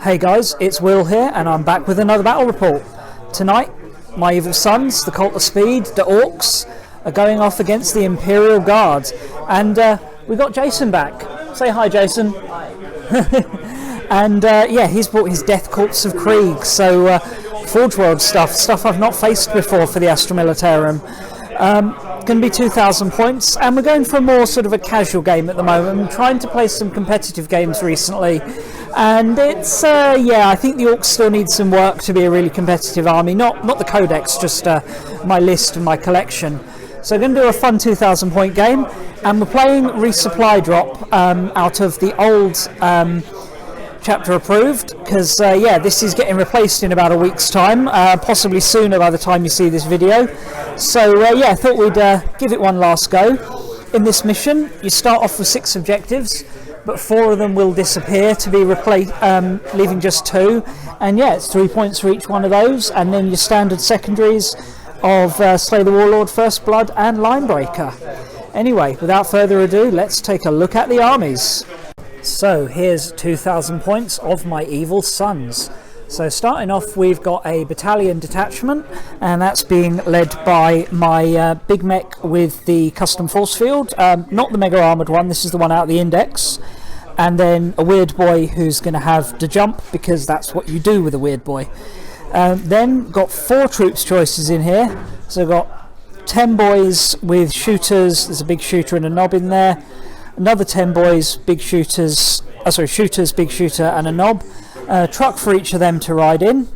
Hey guys, it's Will here, and I'm back with another battle report. Tonight, my Evil Sunz, the Cult of Speed, the Orkz, are going off against the Imperial Guard. And we got Jason back. Say hi, Jason. And yeah, he's brought his Death Korps of Krieg, so Forge World stuff I've not faced before for the Astra Millitarum. Going to be 2,000 points, and we're going for more sort of a casual game at the moment. I'm trying to play some competitive games recently, and it's yeah, I think the Orcs still need some work to be a really competitive army. Not the codex, just my list and my collection. So I'm going to do a fun 2,000 point game, and we're playing resupply drop out of the old chapter approved, because yeah, this is getting replaced in about a week's time, possibly sooner by the time you see this video. So yeah, I thought we'd give it one last go. In this mission, you start off with 6 objectives, but 4 of them will disappear to be replaced, leaving just 2. And yeah, it's 3 points for each one of those, and then your standard secondaries of Slay the Warlord, First Blood, and Linebreaker. Anyway, without further ado, let's take a look at the armies. So here's 2,000 points of my Evil Sunz. So starting off, we've got a battalion detachment, and that's being led by my big mech with the custom force field, not the mega armoured one, this is the one out of the index, and then a weird boy who's going to have the jump, because that's what you do with a weird boy. Then got 4 troops choices in here, so got 10 boys with shooters, there's a big shooter and a knob in there, another 10 boys, big shooters, shooters, big shooter and a knob. Truck for each of them to ride in.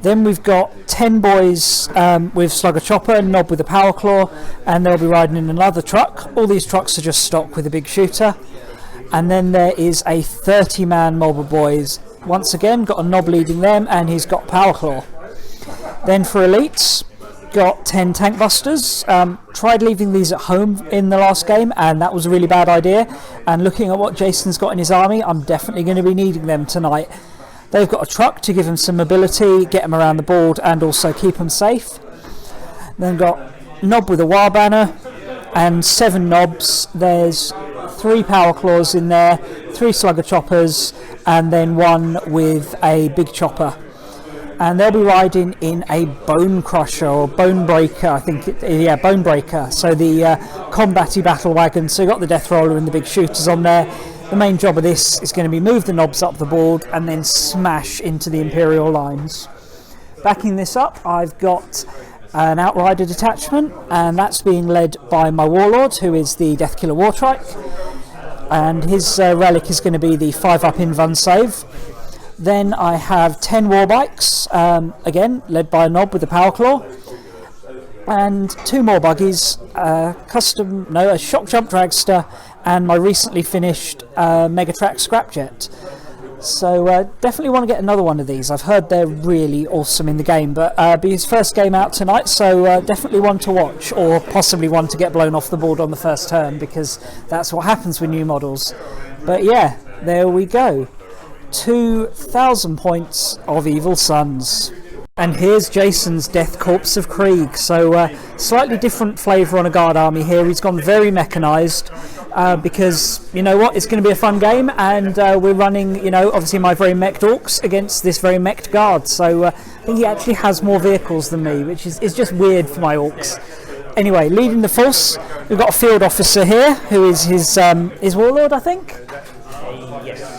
Then we've got 10 boys with slugger chopper, knob with a power claw, and they'll be riding in another truck. All these trucks are just stock with a big shooter. And then there is a 30-man mob of boys. Once again, got a knob leading them, and he's got power claw. Then for elites, got 10 tank busters. Tried leaving these at home in the last game, and that was a really bad idea, and looking at what Jason's got in his army, I'm definitely going to be needing them tonight. They've got a truck to give them some mobility, get them around the board, and also keep them safe. Then got knob with a war banner and 7 knobs. There's 3 power claws in there, 3 slugger choppers, and then 1 with a big chopper. And they'll be riding in a bone crusher or bone breaker, I think yeah, bone breaker, so the combatty battle wagon. So you've got the death roller and the big shooters on there. The main job of this is going to be move the knobs up the board and then smash into the Imperial lines. Backing this up, I've got an outrider detachment, and that's being led by my warlord, who is the Deathkiller Wartrike, and his relic is going to be the 5-up in Vun save. Then I have 10 war bikes, again led by a knob with a power claw, and 2 more buggies, a shock jump dragster, and my recently finished Megatrack scrapjet. So definitely want to get another one of these. I've heard they're really awesome in the game, but be his first game out tonight, so definitely one to watch, or possibly one to get blown off the board on the first turn, because that's what happens with new models. But yeah, there we go. 2,000 points of Evil Sunz. And here's Jason's Death Korps of Krieg. So slightly different flavour on a guard army here. He's gone very mechanised because, you know what, it's going to be a fun game, and we're running, you know, obviously my very meched orcs against this very meched guard. So I think he actually has more vehicles than me, which is just weird for my orcs. Anyway, leading the force, we've got a field officer here who is his warlord, I think.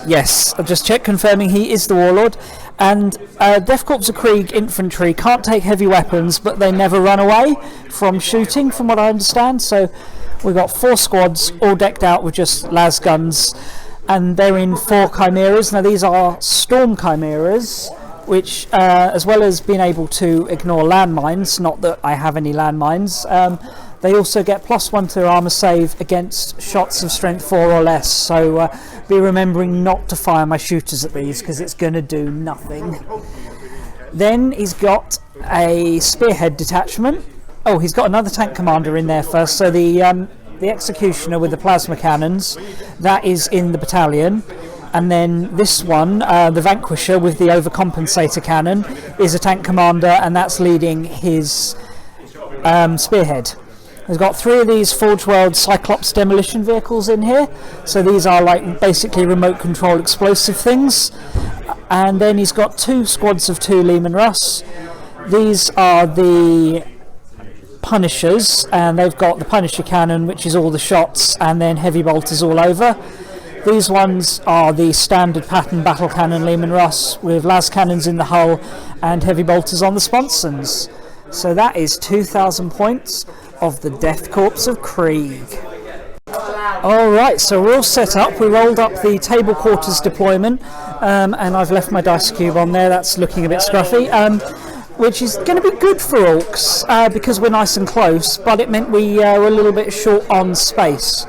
Yes, I've just checked, confirming he is the warlord. And Death Korps of Krieg infantry can't take heavy weapons, but they never run away from shooting, from what I understand. So we've got 4 squads, all decked out with just las guns, and they're in 4 chimeras. Now these are storm chimeras, which as well as being able to ignore landmines, not that I have any landmines, they also get +1 to their armour save against shots of strength 4 or less, so be remembering not to fire my shooters at these, because it's going to do nothing. Then he's got a spearhead detachment. Oh, he's got another tank commander in there first, so the executioner with the plasma cannons, that is in the battalion. And then this one, the Vanquisher with the overcompensator cannon, is a tank commander, and that's leading his spearhead. We've got 3 of these Forge World Cyclops demolition vehicles in here. So these are like basically remote control explosive things. and then he's got 2 squads of 2 Leman Russ. These are the Punishers, and they've got the Punisher cannon, which is all the shots, and then heavy bolters all over. These ones are the standard pattern battle cannon Leman Russ with las cannons in the hull and heavy bolters on the sponsons. So that is 2,000 points of the Death Korps of Krieg. Alright, so we're all set up. We rolled up the table quarters deployment, and I've left my dice cube on there. That's looking a bit scruffy, which is going to be good for Orcs because we're nice and close, but it meant we were a little bit short on space.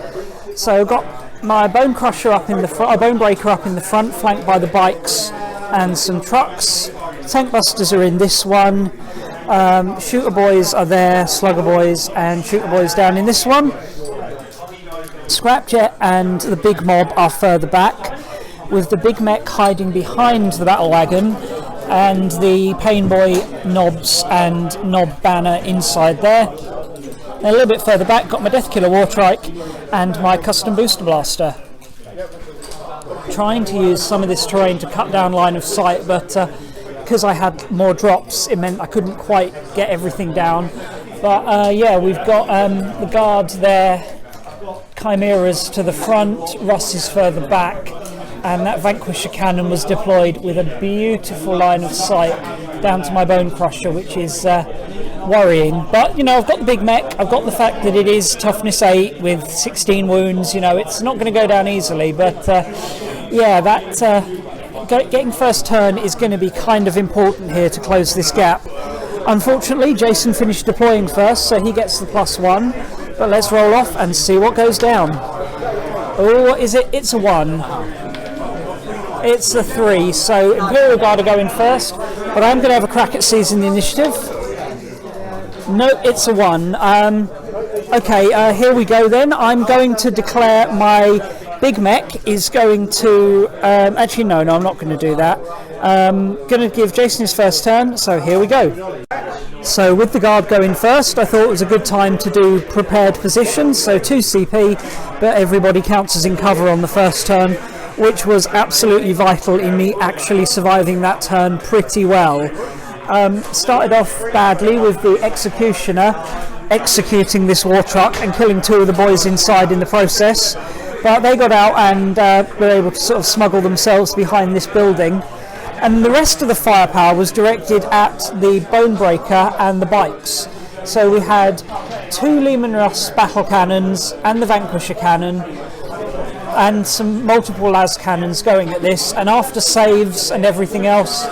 So I've got my bone crusher up in the front, bone breaker up in the front, flanked by the bikes and some trucks. Tank busters are in this one. Shooter boys are there, slugger boys and shooter boys down in this one. Scrapjet and the big mob are further back, with the big mech hiding behind the battle wagon and the pain boy knobs and knob banner inside there. And a little bit further back, got my Death Killer Wartrike and my custom booster blaster. Trying to use some of this terrain to cut down line of sight, but because I had more drops, it meant I couldn't quite get everything down. But yeah, we've got the guard there, Chimeras to the front, Russ is further back, and that Vanquisher cannon was deployed with a beautiful line of sight down to my bone crusher, which is worrying. But you know, I've got the big mech, I've got the fact that it is toughness 8 with 16 wounds. You know, it's not going to go down easily, but yeah, that getting first turn is going to be kind of important here to close this gap. Unfortunately, Jason finished deploying first, so he gets the +1, but let's roll off and see what goes down. Oh, what is it? It's a 1. It's a 3, so Imperial Guard are going first, but I'm going to have a crack at seizing the initiative. No, it's a 1. Okay, here we go then. I'm going to declare my big mech is going to... actually, no, I'm not going to do that. Going to give Jason his first turn, so here we go. So with the guard going first, I thought it was a good time to do prepared positions, so 2 CP, but everybody counts as in cover on the first turn, which was absolutely vital in me actually surviving that turn pretty well. Started off badly with the Executioner executing this war truck and killing 2 of the boys inside in the process, but they got out and were able to sort of smuggle themselves behind this building. And the rest of the firepower was directed at the bone breaker and the bikes. So we had 2 Leman Russ battle cannons and the Vanquisher cannon and some multiple las cannons going at this, and after saves and everything else,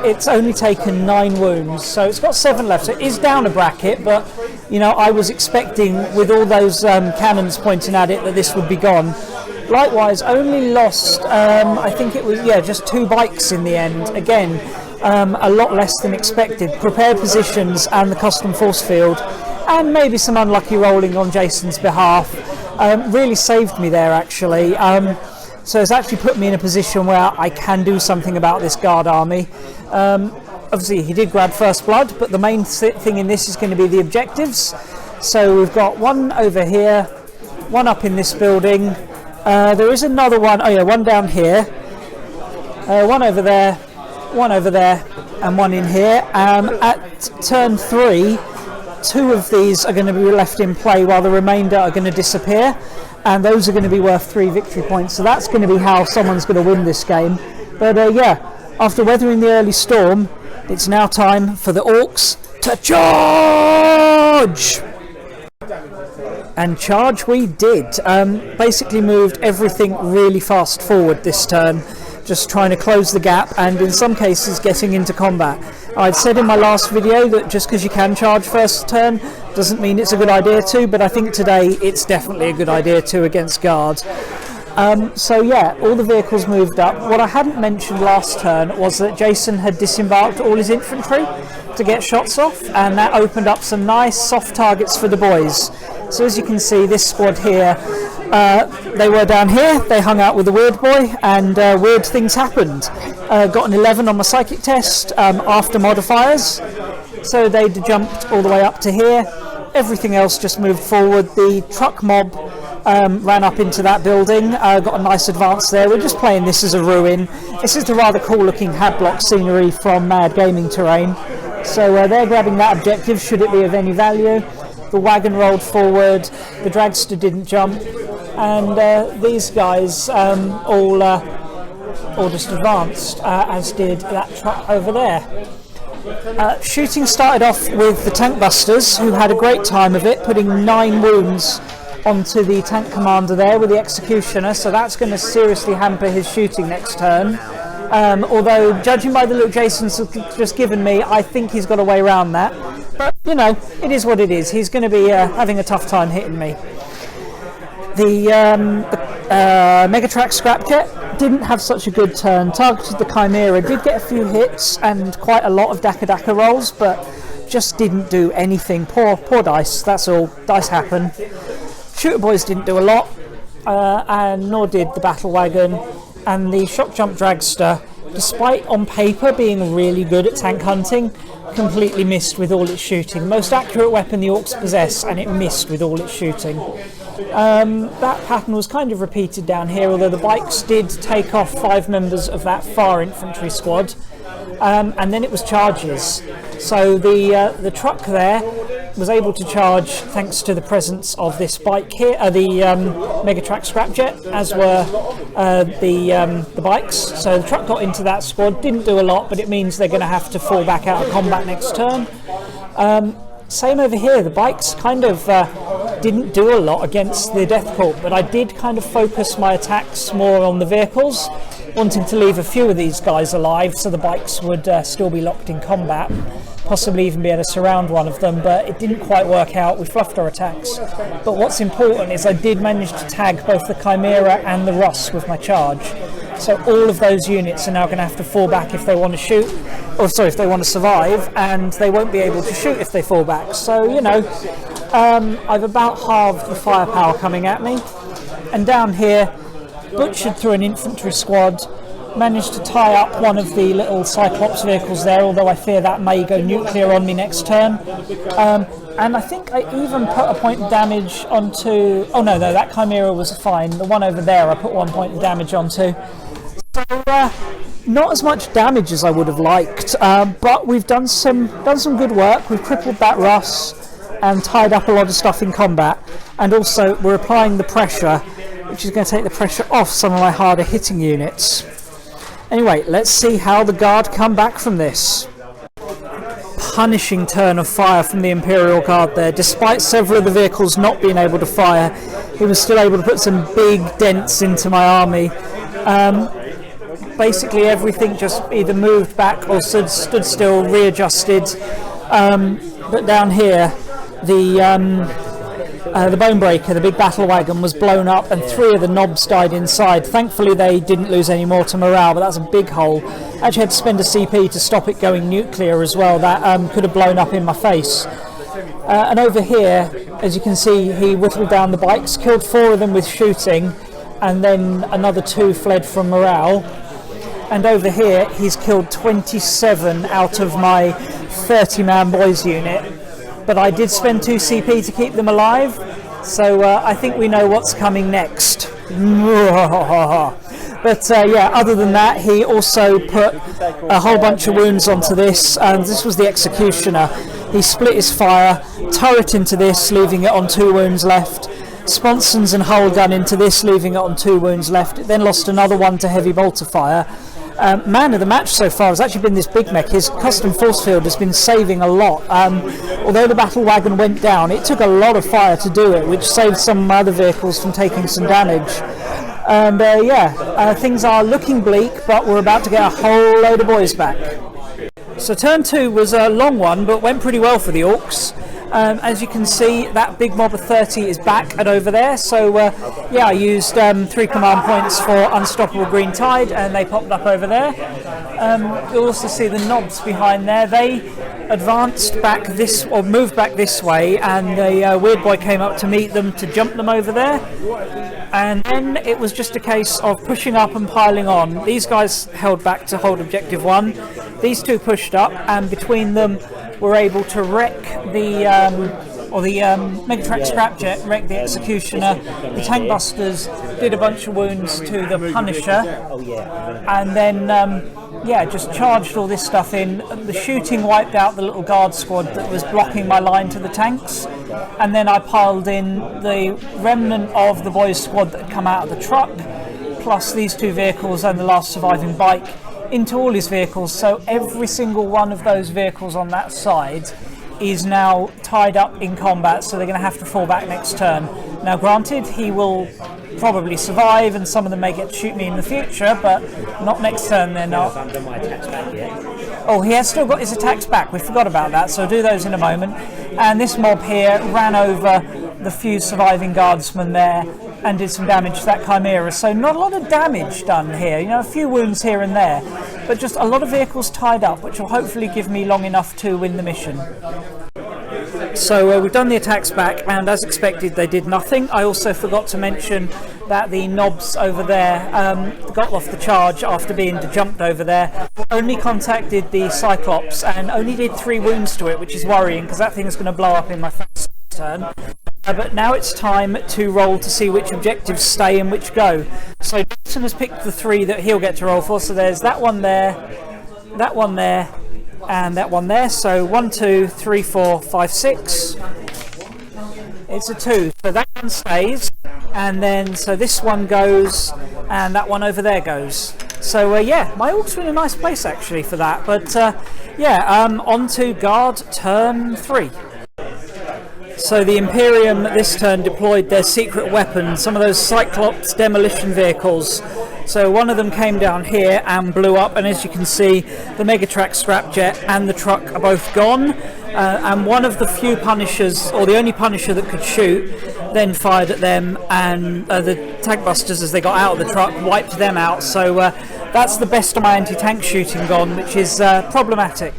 it's only taken 9 wounds, so it's got 7 left. So it is down a bracket, but you know, I was expecting with all those cannons pointing at it that this would be gone. Likewise, only lost, I think it was, yeah, just 2 bikes in the end. Again, a lot less than expected. Prepared positions and the custom force field, and maybe some unlucky rolling on Jason's behalf, really saved me there actually. So it's actually put me in a position where I can do something about this guard army. Obviously he did grab first blood, but the main thing in this is going to be the objectives. So we've got 1 over here, 1 up in this building. There is another one, oh yeah, 1 down here, 1 over there, 1 over there, and 1 in here. At turn 3, 2 of these are going to be left in play while the remainder are going to disappear, and those are going to be worth 3 victory points. So that's going to be how someone's going to win this game. But yeah, after weathering the early storm, it's now time for the Orcs to charge! And charge we did. Basically moved everything really fast forward this turn, just trying to close the gap and in some cases getting into combat. I'd said in my last video that just because you can charge first turn doesn't mean it's a good idea to, but I think today it's definitely a good idea to against guards. So yeah, all the vehicles moved up. What I hadn't mentioned last turn was that Jason had disembarked all his infantry to get shots off, and that opened up some nice soft targets for the boys. So as you can see, this squad here, they were down here, they hung out with the weird boy, and weird things happened. Got an 11 on my psychic test after modifiers, so they jumped all the way up to here. Everything else just moved forward. The truck mob ran up into that building, got a nice advance there. We're just playing this as a ruin. This is the rather cool looking Hadblock scenery from Mad Gaming Terrain. So they're grabbing that objective, should it be of any value. The wagon rolled forward, the dragster didn't jump, and these guys all just advanced, as did that truck over there. Shooting started off with the tank busters, who had a great time of it, putting 9 wounds onto the tank commander there with the executioner, so that's going to seriously hamper his shooting next turn. Although, judging by the look Jason's just given me, I think he's got a way around that. But, you know, it is what it is. He's going to be having a tough time hitting me. The Megatrack Scrapjet didn't have such a good turn. Targeted the Chimera, did get a few hits and quite a lot of Daka rolls, but just didn't do anything. Poor dice, that's all. Dice happen. Shooter Boys didn't do a lot, and nor did the Battle Wagon. And the Shock Jump Dragster, despite on paper being really good at tank hunting, completely missed with all its shooting. Most accurate weapon the Orcs possess, and it missed with all its shooting. That pattern was kind of repeated down here, although the bikes did take off 5 members of that far infantry squad, and then it was charges. So the truck there was able to charge thanks to the presence of this bike here, the Megatrack Scrapjet, as were the bikes. So the truck got into that squad, didn't do a lot, but it means they're going to have to fall back out of combat next turn. Same over here, the bikes kind of didn't do a lot against the Death Korps, but I did kind of focus my attacks more on the vehicles, wanting to leave a few of these guys alive so the bikes would still be locked in combat, possibly even be able to surround one of them, but it didn't quite work out. We fluffed our attacks. But what's important is I did manage to tag both the Chimera and the Russ with my charge. So all of those units are now going to have to fall back if they want to shoot, or sorry, if they want to survive, and they won't be able to shoot if they fall back. So, you know, I've about halved the firepower coming at me. And down here, butchered through an infantry squad, managed to tie up one of the little Cyclops vehicles there, although I fear that may go nuclear on me next turn. And I think I even put a point of damage onto... Oh no, that Chimera was fine. The one over there I put 1 point of damage onto. So, not as much damage as I would have liked, but we've done some good work. We've crippled that Russ and tied up a lot of stuff in combat, and also we're applying the pressure, which is going to take the pressure off some of my harder hitting units. Anyway, let's see how the Guard come back from this. Punishing turn of fire from the Imperial Guard there. Despite several of the vehicles not being able to fire, he was still able to put some big dents into my army. Basically everything just either moved back or stood still, readjusted. But down here, the Bonebreaker, the big battle wagon, was blown up and 3 of the knobs died inside. Thankfully they didn't lose any more to morale, but that's a big hole. Actually had to spend a CP to stop it going nuclear as well. That could have blown up in my face. And over here, as you can see, he whittled down the bikes, killed 4 of them with shooting, and then another 2 fled from morale. And over here he's killed 27 out of my 30-man boys unit. But I did spend 2 CP to keep them alive, so I think we know what's coming next. But yeah, other than that, he also put a whole bunch of wounds onto this, and this was the Executioner. He split his fire, turret into this, leaving it on 2 wounds left, sponsons and hull gun into this, leaving it on 2 wounds left. It then lost another 1 to heavy bolter fire. Man of the match so far has actually been this big mech. His custom force field has been saving a lot. Although the battle wagon went down, it took a lot of fire to do it, which saved some of my other vehicles from taking some damage. And yeah, things are looking bleak, but we're about to get a whole load of boys back. So turn 2 was a long one, but went pretty well for the Orcs. As you can see, that big mob of 30 is back and over there, so yeah, I used 3 command points for Unstoppable Green Tide, and they popped up over there. You'll also see the knobs behind there. They advanced back this, or moved back this way, and the Weird Boy came up to meet them to jump them over there. And then it was just a case of pushing up and piling on. These guys held back to hold objective 1. These 2 pushed up, and between them were able to wreck the or the Megatrak Scrapjet wrecked the Executioner. The Tank Busters did a bunch of wounds to the Punisher, and then just charged all this stuff in. The shooting wiped out the little guard squad that was blocking my line to the tanks, and then I piled in the remnant of the boys' squad that had come out of the truck, plus these 2 vehicles and the last surviving bike into all his vehicles. So every single one of those vehicles on that side is now tied up in combat, so they're going to have to fall back next turn. Now granted, he will probably survive and some of them may get to shoot me in the future, but not next turn. They're not. I haven't done my attacks back yet. Oh, he has still got his attacks back. We forgot about that, so I'll do those in a moment. And this mob here ran over the few surviving guardsmen there and did some damage to that Chimera. So not a lot of damage done here, you know, a few wounds here and there, but just a lot of vehicles tied up, which will hopefully give me long enough to win the mission. So we've done the attacks back, and as expected they did nothing. I also forgot to mention that the knobs over there got off the charge after being jumped over there. Only contacted the Cyclops and only did 3 wounds to it, which is worrying because that thing's going to blow up in my first turn. But now it's time to roll to see which objectives stay and which go. So Jason has picked the 3 that he'll get to roll for. So there's that one there, and that one there. So 1, 2, 3, 4, 5, 6. It's a 2, so that one stays, and then so this one goes, and that one over there goes. So my orcs are in a nice place actually for that. But on to guard turn 3. So the Imperium this turn deployed their secret weapon, some of those Cyclops demolition vehicles. So one of them came down here and blew up, and as you can see, the Megatrak Scrapjet and the truck are both gone. And one of the few Punishers, or the only Punisher that could shoot, then fired at them, and the Tank Busters, as they got out of the truck, wiped them out. So that's the best of my anti-tank shooting gone, which is problematic.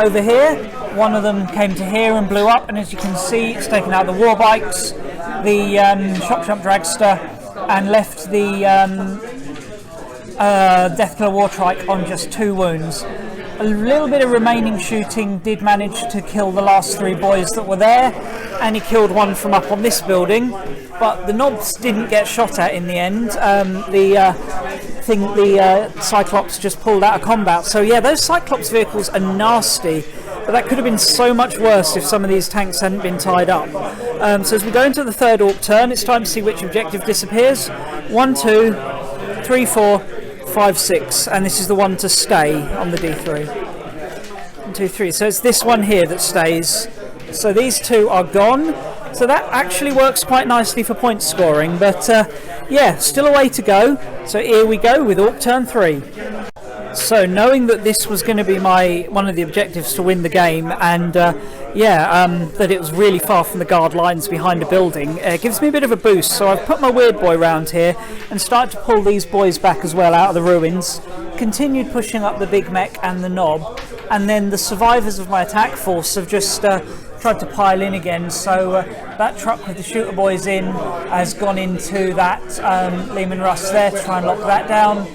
Over here, one of them came to here and blew up, and as you can see, it's taken out the war bikes, the Shock Jump Dragster, and left the Death Killer War Trike on just 2 wounds. A little bit of remaining shooting did manage to kill the last 3 boys that were there, and he killed one from up on this building, but the knobs didn't get shot at in the end. The Cyclops just pulled out of combat. So yeah, those Cyclops vehicles are nasty, but that could have been so much worse if some of these tanks hadn't been tied up. So as we go into the 3rd orc turn, it's time to see which objective disappears. 1, 2, 3, 4, 5, 6, and this is the one to stay on the D3. 1, 2, 3. So it's this one here that stays. So these 2 are gone. So that actually works quite nicely for point scoring, but still a way to go. So here we go with orc turn 3. So knowing that this was going to be one of the objectives to win the game, and that it was really far from the guard lines behind a building, gives me a bit of a boost. So I've put my weird boy round here and started to pull these boys back as well out of the ruins, continued pushing up the big mech and the knob, and then the survivors of my attack force have just tried to pile in again. So that truck with the shooter boys in has gone into that Lehman Russ there to try and lock that down.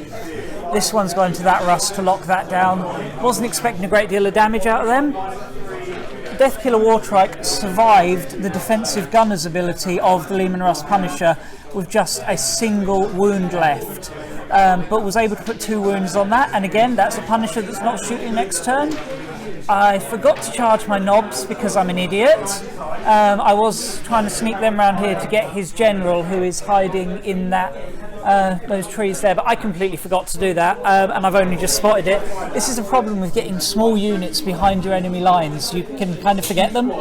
This one's gone to that Russ to lock that down. Wasn't expecting a great deal of damage out of them. Death Killer War Trike survived the defensive gunner's ability of the Lehman Russ Punisher with just a single wound left, but was able to put 2 wounds on that, and again that's a Punisher that's not shooting next turn. I forgot to charge my knobs because I'm an idiot. I was trying to sneak them around here to get his general, who is hiding in that those trees there, but I completely forgot to do that, and I've only just spotted it. This is a problem with getting small units behind your enemy lines. You can kind of forget them,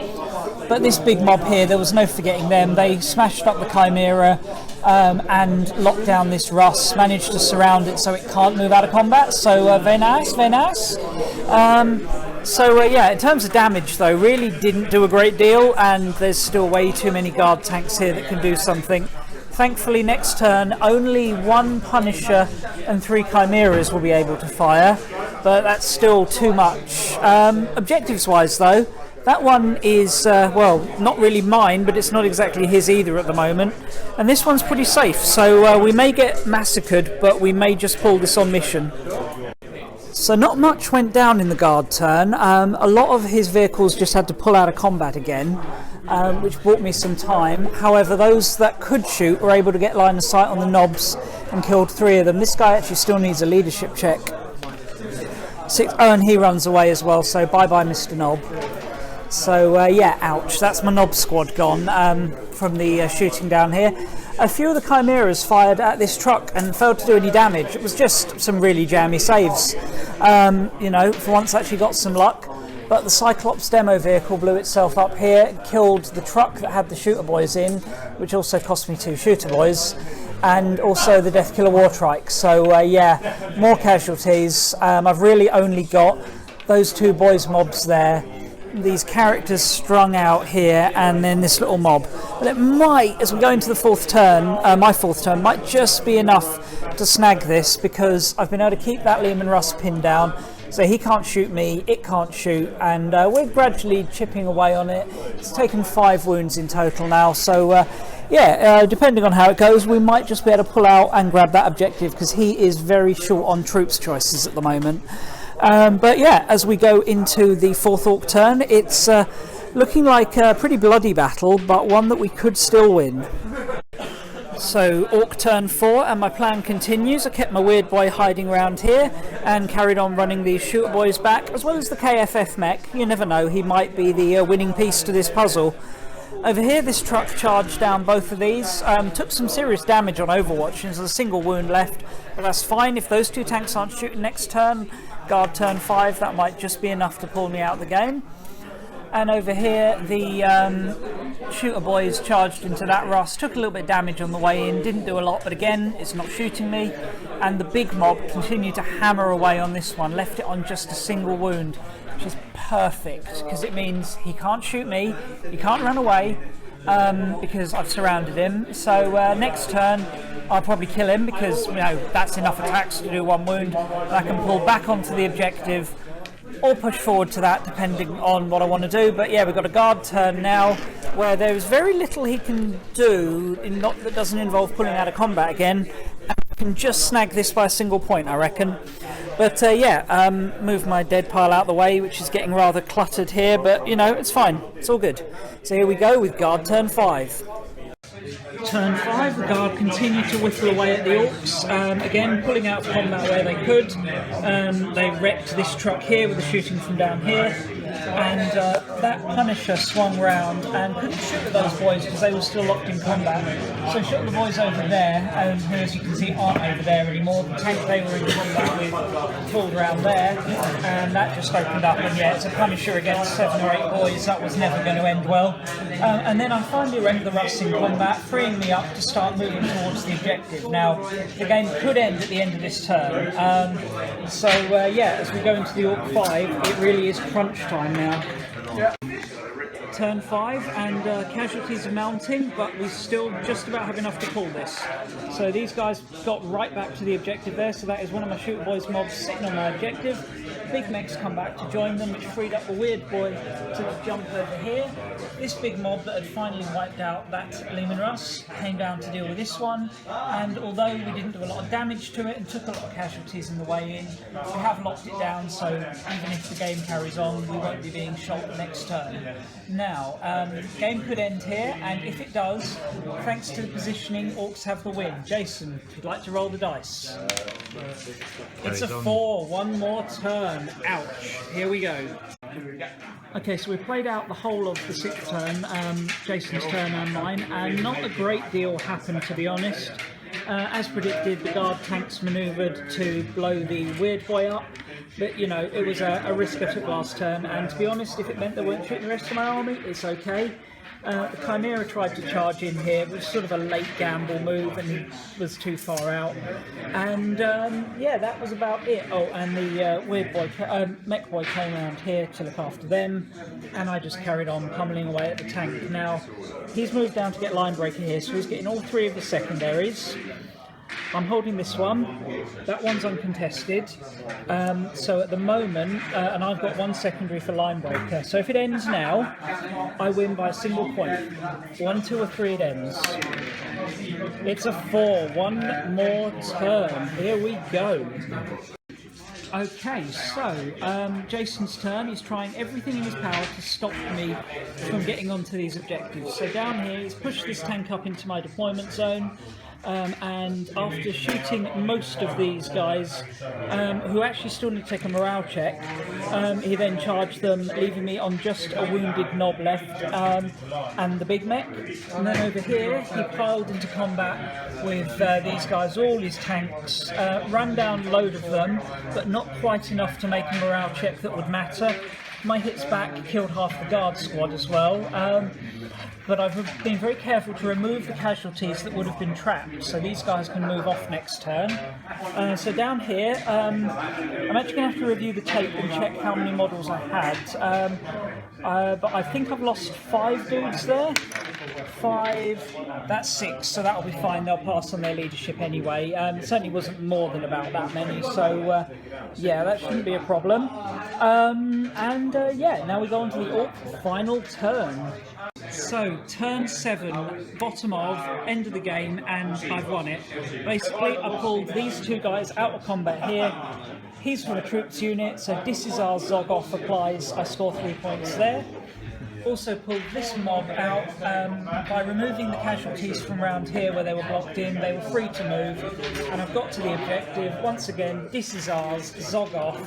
but this big mob here, there was no forgetting them. They smashed up the Chimera and locked down this Russ, managed to surround it so it can't move out of combat. So very nice, very nice. In terms of damage though, really didn't do a great deal, and there's still way too many guard tanks here that can do something. Thankfully next turn only 1 Punisher and 3 Chimeras will be able to fire, but that's still too much. Objectives wise though, that one is not really mine, but it's not exactly his either at the moment, and this one's pretty safe, so we may get massacred, but we may just pull this on mission. So not much went down in the guard turn. A lot of his vehicles just had to pull out of combat again. which bought me some time. However, those that could shoot were able to get line of sight on the knobs and killed 3 of them. This guy actually still needs a leadership check. And he runs away as well, so bye-bye Mr. Knob. So yeah, ouch, that's my knob squad gone from the shooting down here. A few of the chimeras fired at this truck and failed to do any damage. It was just some really jammy saves. You know, for once actually got some luck. But the Cyclops demo vehicle blew itself up here, killed the truck that had the shooter boys in, which also cost me 2 shooter boys, and also the Death Killer War Trike. So yeah, more casualties. I've really only got those 2 boys mobs there, these characters strung out here, and then this little mob. But it might, as we go into the 4th turn, my 4th turn, might just be enough to snag this, because I've been able to keep that Lehman Russ pinned down. So he can't shoot me, it can't shoot, and we're gradually chipping away on it. It's taken 5 wounds in total now, so yeah, depending on how it goes, we might just be able to pull out and grab that objective, because he is very short on troops choices at the moment. But yeah, as we go into the 4th Orc turn, it's looking like a pretty bloody battle, but one that we could still win. So Orc turn 4, and my plan continues. I kept my weird boy hiding around here and carried on running these shooter boys back, as well as the KFF mech. You never know, he might be the winning piece to this puzzle. Over here, this truck charged down both of these, took some serious damage on Overwatch, and there's a single wound left, but that's fine. If those 2 tanks aren't shooting next turn, Guard turn 5, that might just be enough to pull me out of the game. And over here, the shooter boys charged into that Russ, took a little bit of damage on the way in, didn't do a lot, but again, it's not shooting me. And the big mob continued to hammer away on this one, left it on just a single wound, which is perfect, because it means he can't shoot me, he can't run away, because I've surrounded him. So next turn, I'll probably kill him, because you know that's enough attacks to do 1 wound, and I can pull back onto the objective, or push forward to that depending on what I want to do. But yeah, we've got a guard turn now where there is very little he can do that doesn't involve pulling out of combat again, and I can just snag this by a single point, I reckon. But yeah, move my dead pile out the way, which is getting rather cluttered here, but you know, it's fine, it's all good. So here we go with guard turn 5. Turn 5, the Guard continued to whittle away at the Orcs, again pulling out of combat where they could. They wrecked this truck here with the shooting from down here, and that Punisher swung round and couldn't shoot at those boys because they were still locked in combat. So shot the boys over there, who as you can see aren't over there anymore. The tank they were in combat with pulled around there, and that just opened up, and yeah, it's a Punisher against 7 or 8 boys. That was never going to end well. And then I finally wrecked the Russ in combat, freeing me up to start moving towards the objective. Now, the game could end at the end of this turn, so yeah, as we go into the Orc 5, it really is crunch time now. Yeah. Turn 5, and casualties are mounting, but we still just about have enough to pull this. So these guys got right back to the objective there, so that is one of my shooter boys mobs sitting on my objective. Big mechs come back to join them, which freed up the weird boy to jump over here. This big mob that had finally wiped out that Lehman Russ came down to deal with this one, and although we didn't do a lot of damage to it and took a lot of casualties in the way in, we have locked it down, so even if the game carries on, we won't be being shot next turn. Now, game could end here, and if it does, thanks to the positioning, Orcs have the win. Jason, if you'd like to roll the dice. It's a 4, 1 more turn. Ouch. Here we go. Okay, so we played out the whole of the 6th turn, Jason's turn and mine, and not a great deal happened, to be honest. As predicted, the guard tanks manoeuvred to blow the weird boy up, but you know, it was a risk I took last turn, and to be honest, if it meant they weren't shooting the rest of my army, it's okay. The Chimera tried to charge in here, but it was sort of a late gamble move, and he was too far out. And yeah, that was about it. Oh, and the weird boy, mech boy came around here to look after them, and I just carried on pummeling away at the tank. Now, he's moved down to get line breaker here, so he's getting all 3 of the secondaries. I'm holding this one, that one's uncontested, so at the moment, and I've got 1 secondary for line breaker, so if it ends now, I win by a single point. 1, 2 or 3 it ends. It's a 4, 1 more turn, here we go. Okay, so Jason's turn. He's trying everything in his power to stop me from getting onto these objectives. So down here, he's pushed this tank up into my deployment zone. And after shooting most of these guys, who actually still need to take a morale check, he then charged them, leaving me on just a wounded knob left and the big mech. And then over here, he piled into combat with these guys, all his tanks, ran down a load of them, but not quite enough to make a morale check that would matter. My hits back killed half the guard squad as well. But I've been very careful to remove the casualties that would have been trapped, so these guys can move off next turn. So down here, I'm actually going to have to review the tape and check how many models I had. But I think I've lost 5 dudes there. 5, that's 6, so that'll be fine, they'll pass on their leadership anyway. It certainly wasn't more than about that many, so yeah, that shouldn't be a problem. Yeah, now we go on to the Orc final turn. So, turn 7, bottom of, end of the game, and I've won it. Basically, I pulled these 2 guys out of combat here. He's from a troops unit, so this is our Zog off applies. I score 3 points there. Also pulled this mob out by removing the casualties from around here where they were blocked in. They were free to move, and I've got to the objective. Once again, this is ours, Zog off.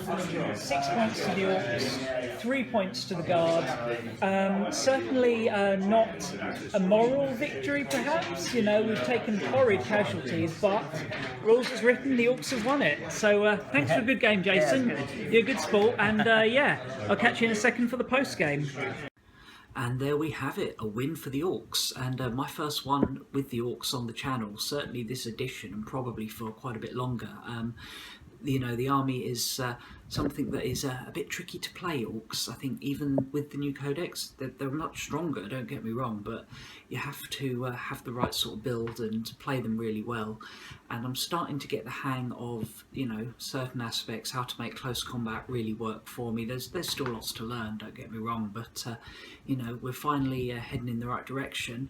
6 points to the Orcs, 3 points to the Guard. Certainly not a moral victory, perhaps. You know, we've taken horrid casualties, but rules as written, the Orcs have won it. So thanks for a good game, Jason. You're a good sport, and yeah, I'll catch you in a second for the post game. And there we have it, a win for the Orcs, and my first one with the Orcs on the channel, certainly this edition, and probably for quite a bit longer. You know, the army is something that is a bit tricky to play, Orcs. I think even with the new codex, they're much stronger, don't get me wrong, but you have to have the right sort of build and play them really well. And I'm starting to get the hang of, you know, certain aspects, how to make close combat really work for me. There's still lots to learn, don't get me wrong, but you know, we're finally heading in the right direction.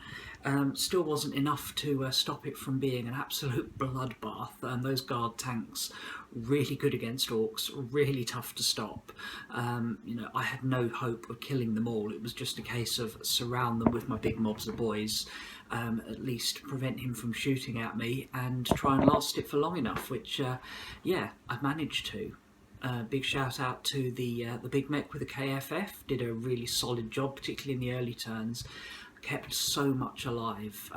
Still wasn't enough to stop it from being an absolute bloodbath. Those guard tanks, really good against Orcs, really tough to stop. You know, I had no hope of killing them all. It was just a case of surround them with my big mobs of boys, at least prevent him from shooting at me, and try and last it for long enough, which yeah, I managed to. Big shout out to the big mech with the KFF, did a really solid job, particularly in the early turns. Kept so much alive,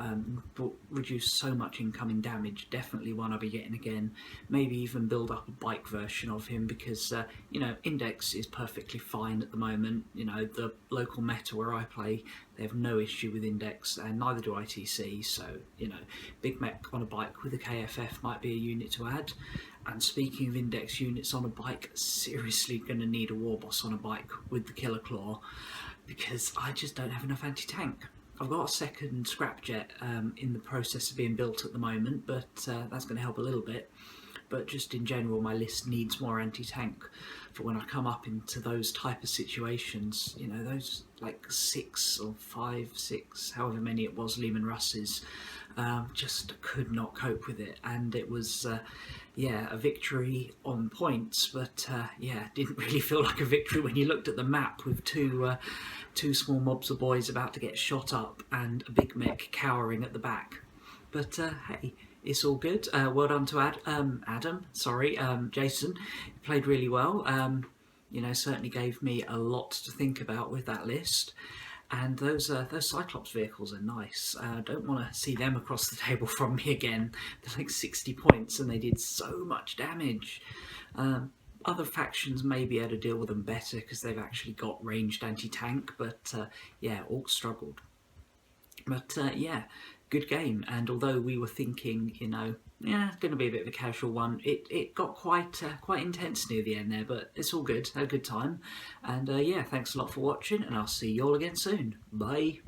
reduced so much incoming damage. Definitely one I'll be getting again. Maybe even build up a bike version of him, because you know, Index is perfectly fine at the moment. You know, the local meta where I play, they have no issue with Index, and neither do ITC. So you know, big mech on a bike with a KFF might be a unit to add. And speaking of Index units on a bike, seriously going to need a war boss on a bike with the Killer Claw, because I just don't have enough anti-tank. I've got a second scrapjet in the process of being built at the moment, but that's going to help a little bit. But just in general, my list needs more anti-tank for when I come up into those type of situations. You know, those like 6 or 5, 6, however many it was, Lehman Russes, just could not cope with it. And it was, yeah, a victory on points, but yeah, didn't really feel like a victory when you looked at the map with two small mobs of boys about to get shot up and a big mech cowering at the back. But hey, it's all good. Well done to Jason. Played really well. You know, certainly gave me a lot to think about with that list. And those Cyclops vehicles are nice. Don't want to see them across the table from me again. They're like 60 points and they did so much damage. Other factions may be able to deal with them better because they've actually got ranged anti-tank, but yeah, Orcs struggled. But yeah, good game. And although we were thinking, you know, yeah, it's going to be a bit of a casual one, it got quite intense near the end there, but it's all good. Had a good time. And yeah, thanks a lot for watching, and I'll see you all again soon. Bye.